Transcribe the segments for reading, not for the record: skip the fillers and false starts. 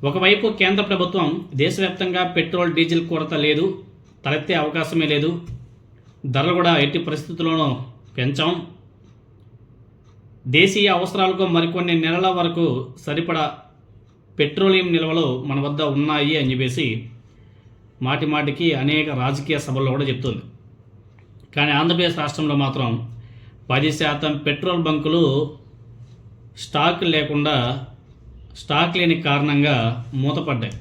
ఒకవైపు కేంద్ర ప్రభుత్వం దేశవ్యాప్తంగా పెట్రోల్ డీజిల్ కొరత లేదు, తలెత్తే అవకాశమే లేదు, ధరలు కూడా ఎట్టి పరిస్థితుల్లోనూ పెంచాం, దేశీయ అవసరాలకు మరికొన్ని నెలల వరకు సరిపడా పెట్రోలియం నిల్వలు మన వద్ద ఉన్నాయి అని చెప్పేసి మాటిమాటికి అనేక రాజకీయ సభల్లో కూడా చెప్తుంది. కానీ ఆంధ్రప్రదేశ్ రాష్ట్రంలో మాత్రం 10% పెట్రోల్ బంకులు స్టాక్ లేని కారణంగా మూతపడ్డాయి.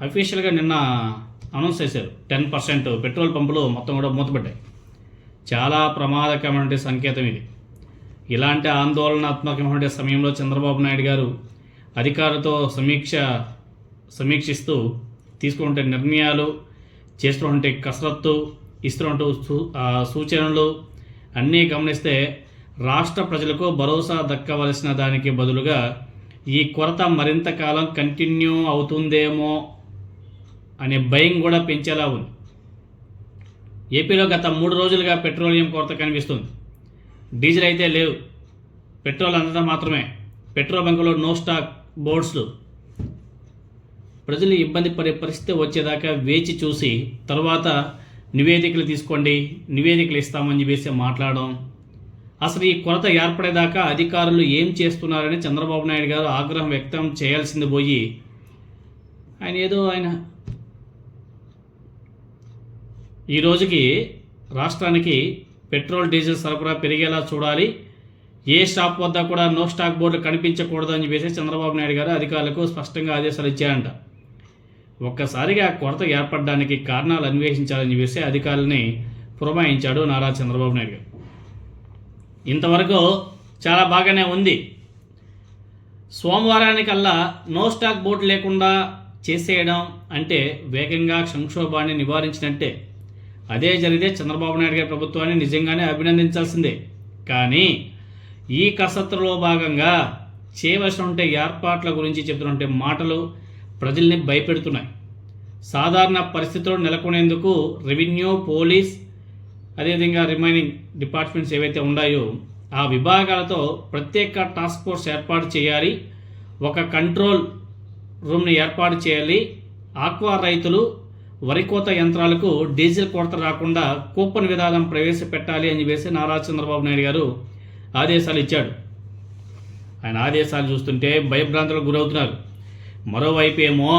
అఫీషియల్గా నిన్న అనౌన్స్ చేశారు 10% పెట్రోల్ పంపులు మొత్తం కూడా మూతపడ్డాయి. చాలా ప్రమాదకరమైన సంకేతం ఇది. ఇలాంటి ఆందోళనాత్మకమైన సమయంలో చంద్రబాబు నాయుడు గారు అధికారులతో సమీక్షిస్తూ తీసుకుంటే నిర్ణయాలు, చేస్తున్నటువంటి కసరత్తు, ఇస్తున్నట్టు సూచనలు అన్నీ గమనిస్తే రాష్ట్ర ప్రజలకు భరోసా దక్కవలసిన దానికి బదులుగా ఈ కొరత మరింత కాలం కంటిన్యూ అవుతుందేమో అనే భయం కూడా పెంచేలా ఉంది. ఏపీలో గత 3 రోజులుగా పెట్రోలియం కొరత కనిపిస్తుంది. డీజిల్ అయితే లేవు, పెట్రోల్ అంతా మాత్రమే. పెట్రోల్ బంకులో నో స్టాక్ బోర్డ్స్లు. ప్రజలు ఇబ్బంది పడే పరిస్థితి వచ్చేదాకా వేచి చూసి తర్వాత నివేదికలు తీసుకోండి, నివేదికలు ఇస్తామని చెప్పేసి మాట్లాడడం. అసలు ఈ కొరత ఏర్పడేదాకా అధికారులు ఏం చేస్తున్నారని చంద్రబాబు నాయుడు గారు ఆగ్రహం వ్యక్తం చేయాల్సింది పోయి ఆయన ఈ రోజుకి రాష్ట్రానికి పెట్రోల్ డీజిల్ సరఫరా పెరిగేలా చూడాలి, ఏ షాప్ వద్ద కూడా నో స్టాక్ బోర్డు కనిపించకూడదు అని చెప్పేసి చంద్రబాబు నాయుడు గారు అధికారులకు స్పష్టంగా ఆదేశాలు ఇచ్చారంట. ఒక్కసారిగా కొరత ఏర్పడడానికి కారణాలు అన్వేషించాలని చెప్పేసి అధికారులని పురమాయించాడు నారా చంద్రబాబు నాయుడు గారు. ఇంతవరకు చాలా బాగానే ఉంది. సోమవారానికల్లా నో స్టాక్ బోర్డు లేకుండా చేసేయడం అంటే వేగంగా సంక్షోభాన్ని నివారించినట్టే. అదే జరిగితే చంద్రబాబు నాయుడు గారి ప్రభుత్వాన్ని నిజంగానే అభినందించాల్సిందే. కానీ ఈ కసరత్తులో భాగంగా చేయవలసిన ఏర్పాట్ల గురించి చెప్తున్నట్టే మాటలు ప్రజల్ని భయపెడుతున్నాయి. సాధారణ పరిస్థితుల్లో నెలకొనేందుకు రెవెన్యూ, పోలీస్, అదేవిధంగా రిమైనింగ్ డిపార్ట్మెంట్స్ ఏవైతే ఉన్నాయో ఆ విభాగాలతో ప్రత్యేక టాస్క్ ఫోర్స్ ఏర్పాటు చేయాలి, ఒక కంట్రోల్ రూమ్ని ఏర్పాటు చేయాలి, ఆక్వా రైతులు, వరి కోత యంత్రాలకు డీజిల్ కొరత రాకుండా కూపన్ విధానం ప్రవేశపెట్టాలి అని చెప్పేసి నారా చంద్రబాబు నాయుడు గారు ఆదేశాలు ఇచ్చాడు. ఆయన ఆదేశాలు చూస్తుంటే భయభ్రాంతులకు గురవుతున్నారు. మరోవైపు ఏమో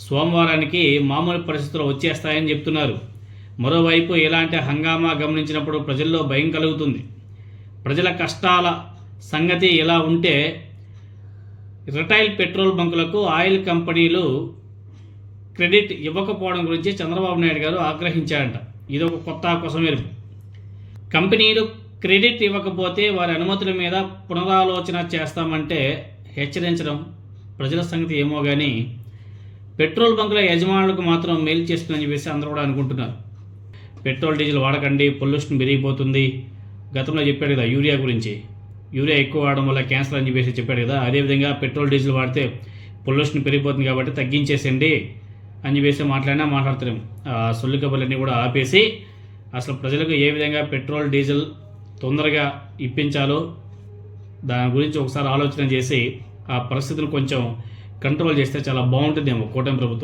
సోమవారానికి మామూలు పరిస్థితులు వచ్చేస్తాయని చెప్తున్నారు. మరోవైపు ఇలాంటి హంగామా గమనించినప్పుడు ప్రజల్లో భయం కలుగుతుంది. ప్రజల కష్టాల సంగతి ఇలా ఉంటే రిటైల్ పెట్రోల్ బంకులకు ఆయిల్ కంపెనీలు క్రెడిట్ ఇవ్వకపోవడం గురించి చంద్రబాబు నాయుడు గారు ఆగ్రహించారంట. ఇదొక కొత్త కొసమెరుపు. కంపెనీలు క్రెడిట్ ఇవ్వకపోతే వారి అనుమతుల మీద పునరాలోచన చేస్తామంటే హెచ్చరించడం ప్రజల సంగతి ఏమో కానీ పెట్రోల్ బంకుల యజమానులకు మాత్రం మేలు చేస్తుందని చెప్పేసి అందరూ కూడా అనుకుంటున్నారు. పెట్రోల్ డీజిల్ వాడకండి, పొల్యూషన్ పెరిగిపోతుంది. గతంలో చెప్పాడు కదా యూరియా గురించి, యూరియా ఎక్కువ వాడడం వల్ల క్యాన్సర్ అని చెప్పేసి చెప్పాడు కదా. అదేవిధంగా పెట్రోల్ డీజిల్ వాడితే పొల్యూషన్ పెరిగిపోతుంది కాబట్టి తగ్గించేసేయండి అని చెప్పేసి మాట్లాడుతున్నాం. సొల్లు కబుర్లన్నీ కూడా ఆపేసి అసలు ప్రజలకు ఏ విధంగా పెట్రోల్ డీజిల్ తొందరగా ఇప్పించాలో దాని గురించి ఒకసారి ఆలోచన చేసి ఆ పరిస్థితులు కొంచెం కంట్రోల్ చేస్తే చాలా బాగుంటుందేమో కూటమి ప్రభుత్వం.